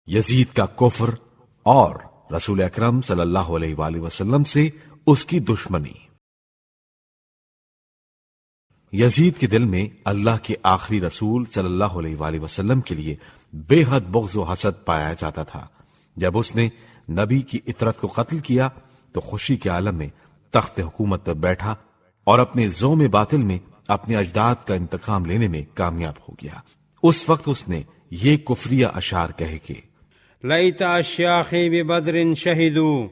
یزید کا کفر اور رسول اکرم صلی اللہ علیہ وآلہ وسلم سے اس کی دشمنی۔ یزید کے دل میں اللہ کے آخری رسول صلی اللہ علیہ وآلہ وسلم کے لیے بے حد بغض و حسد پایا جاتا تھا۔ جب اس نے نبی کی اطرت کو قتل کیا تو خوشی کے عالم میں تخت حکومت پر بیٹھا اور اپنے زوم باطل میں اپنے اجداد کا انتقام لینے میں کامیاب ہو گیا۔ اس وقت اس نے یہ کفریہ اشعار کہے کہ لیت اشیاخی ببدر شہدوا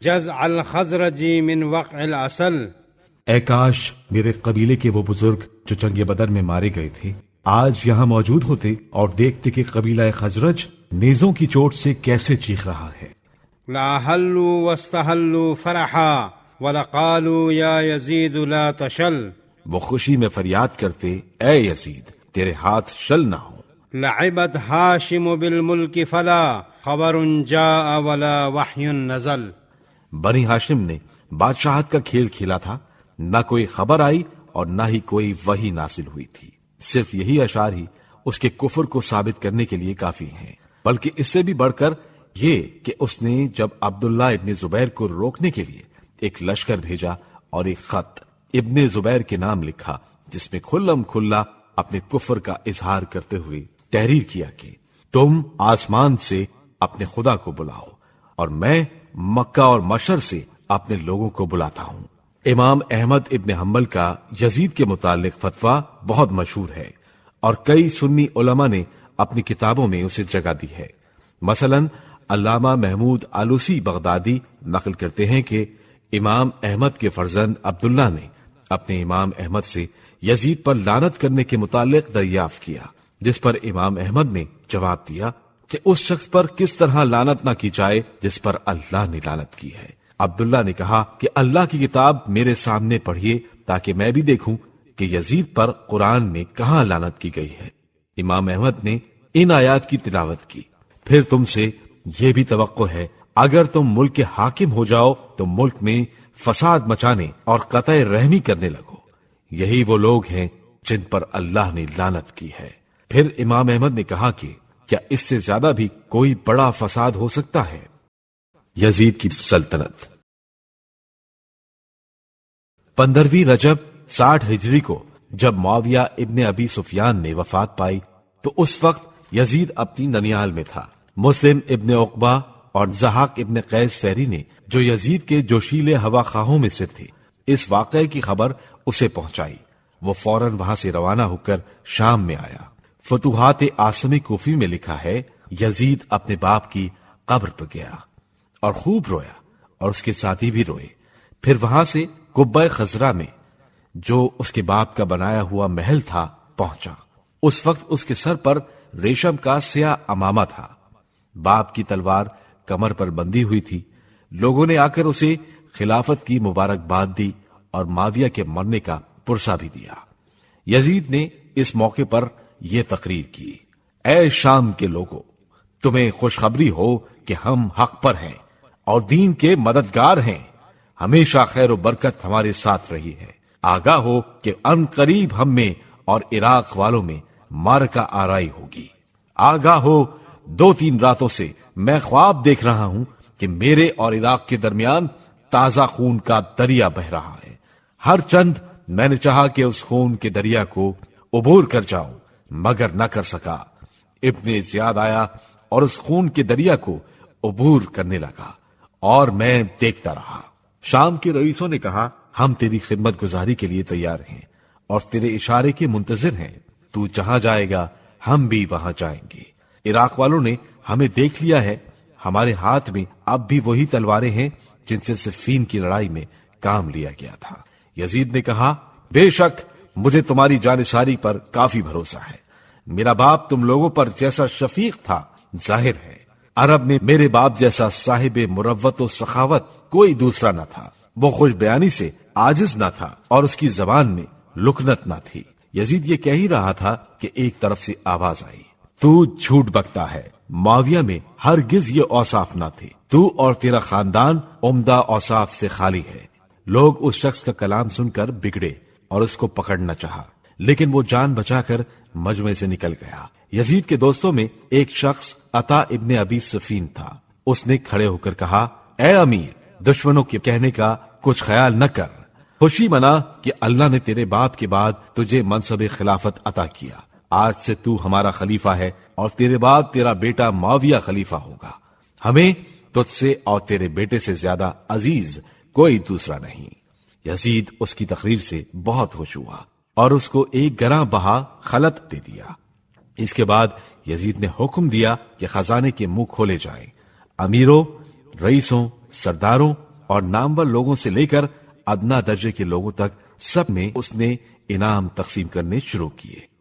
جزع الخزرج من وقع العسل، اے کاش میرے قبیلے کے وہ بزرگ جو جنگ بدر میں مارے گئے تھے آج یہاں موجود ہوتے اور دیکھتے کہ قبیلہ خزرج نیزوں کی چوٹ سے کیسے چیخ رہا ہے۔ لاحلوا واستحلوا فرحا ولقالوا یا یزید لا تشل، وہ خوشی میں فریاد کرتے اے یزید تیرے ہاتھ شل نہ ہوں۔ لعبت ہاشم بالملک فلا خبر جاء ولا وحی نزل، بنی ہاشم نے بادشاہت کا کھیل کھیلا تھا، نہ کوئی خبر آئی اور نہ ہی کوئی وحی نازل ہوئی تھی۔ صرف یہی اشعار ہی اس کے کفر کو ثابت کرنے کے لیے کافی ہیں، بلکہ اس سے بھی بڑھ کر یہ کہ اس نے جب عبداللہ ابن زبیر کو روکنے کے لیے ایک لشکر بھیجا اور ایک خط ابن زبیر کے نام لکھا جس میں کھلم کھلا اپنے کفر کا اظہار کرتے ہوئے تحریر کیا کہ تم آسمان سے اپنے خدا کو بلاؤ اور میں مکہ اور مشر سے اپنے لوگوں کو بلاتا ہوں۔ امام احمد ابن حنبل کا یزید کے متعلق فتویٰ بہت مشہور ہے اور کئی سنی علماء نے اپنی کتابوں میں اسے جگہ دی ہے۔ مثلا علامہ محمود آلوسی بغدادی نقل کرتے ہیں کہ امام احمد کے فرزند عبداللہ نے اپنے امام احمد سے یزید پر لعنت کرنے کے متعلق دریافت کیا، جس پر امام احمد نے جواب دیا کہ اس شخص پر کس طرح لعنت نہ کی جائے جس پر اللہ نے لعنت کی ہے۔ عبداللہ نے کہا کہ اللہ کی کتاب میرے سامنے پڑھیے تاکہ میں بھی دیکھوں کہ یزید پر قرآن میں کہاں لعنت کی گئی ہے۔ امام احمد نے ان آیات کی تلاوت کی، پھر تم سے یہ بھی توقع ہے اگر تم ملک کے حاکم ہو جاؤ تو ملک میں فساد مچانے اور قطع رحمی کرنے لگو، یہی وہ لوگ ہیں جن پر اللہ نے لعنت کی ہے۔ پھر امام احمد نے کہا کہ کیا اس سے زیادہ بھی کوئی بڑا فساد ہو سکتا ہے؟ یزید کی سلطنت 15ویں رجب 60 ہجری کو جب معاویہ ابن ابی سفیان نے وفات پائی تو اس وقت یزید اپنی ننیال میں تھا۔ مسلم ابن عقبہ اور ضحاک ابن قیس فہری نے جو یزید کے جوشیلے ہوا خواہوں میں سے تھے اس واقعے کی خبر اسے پہنچائی۔ وہ فوراً وہاں سے روانہ ہو کر شام میں آیا۔ فتوحات عاصمی کوفی میں لکھا ہے یزید اپنے باپ کی قبر پر گیا اور خوب رویا اور اس کے ساتھی بھی روئے۔ پھر وہاں سے قبہ خضرا میں جو اس کے باپ کا بنایا ہوا محل تھا پہنچا۔ اس وقت اس کے سر پر ریشم کا سیاہ عمامہ تھا، باپ کی تلوار کمر پر بندھی ہوئی تھی۔ لوگوں نے آ کر اسے خلافت کی مبارکباد دی اور معاویہ کے مرنے کا پرسہ بھی دیا۔ یزید نے اس موقع پر یہ تقریر کی، اے شام کے لوگوں، تمہیں خوشخبری ہو کہ ہم حق پر ہیں اور دین کے مددگار ہیں، ہمیشہ خیر و برکت ہمارے ساتھ رہی ہے۔ آگاہ ہو کہ ان قریب ہم میں اور عراق والوں میں معرکہ آرائی ہوگی۔ آگاہ ہو 2-3 راتوں سے میں خواب دیکھ رہا ہوں کہ میرے اور عراق کے درمیان تازہ خون کا دریا بہ رہا ہے۔ ہر چند میں نے چاہا کہ اس خون کے دریا کو عبور کر جاؤں مگر نہ کر سکا۔ ابن زیاد آیا اور اس خون کے دریا کو عبور کرنے لگا اور میں دیکھتا رہا۔ شام کے رئیسوں نے کہا ہم تیری خدمت گزاری کے لیے تیار ہیں اور تیرے اشارے کے منتظر ہیں، تو جہاں جائے گا ہم بھی وہاں جائیں گے۔ عراق والوں نے ہمیں دیکھ لیا ہے، ہمارے ہاتھ میں اب بھی وہی تلواریں ہیں جن سے صفین کی لڑائی میں کام لیا گیا تھا۔ یزید نے کہا بے شک مجھے تمہاری جانشاری پر کافی بھروسہ ہے، میرا باپ تم لوگوں پر جیسا شفیق تھا ظاہر ہے، عرب میں میرے باپ جیسا صاحب مروت و سخاوت کوئی دوسرا نہ تھا، وہ خوش بیانی سے عاجز نہ تھا اور اس کی زبان میں لکنت نہ تھی۔ یزید یہ کہہ ہی رہا تھا کہ ایک طرف سے آواز آئی، تو جھوٹ بکتا ہے، معاویہ میں ہرگز یہ اوصاف نہ تھے، تو اور تیرا خاندان عمدہ اوصاف سے خالی ہے۔ لوگ اس شخص کا کلام سن کر بگڑے اور اس کو پکڑنا چاہا، لیکن وہ جان بچا کر مجمع سے نکل گیا۔ یزید کے دوستوں میں ایک شخص عطا ابن ابی سفین تھا. اس نے کھڑے ہو کر کہا، اے امیر، دشمنوں کے کہنے کا کچھ خیال نہ کر. خوشی منا کہ اللہ نے تیرے باپ کے بعد تجھے منصب خلافت عطا کیا. آج سے تو ہمارا خلیفہ ہے اور تیرے بعد تیرا بیٹا معاویہ خلیفہ ہوگا. ہمیں تجھ سے اور تیرے بیٹے سے زیادہ عزیز کوئی دوسرا نہیں. یزید اس کی تقریر سے بہت خوش ہوا اور اس کو ایک گراں بہا خلط دے دیا. اس کے بعد یزید نے حکم دیا کہ خزانے کے منہ کھولے جائیں. امیروں، رئیسوں، سرداروں اور نامور لوگوں سے لے کر ادنا درجے کے لوگوں تک سب میں اس نے انعام تقسیم کرنے شروع کیے.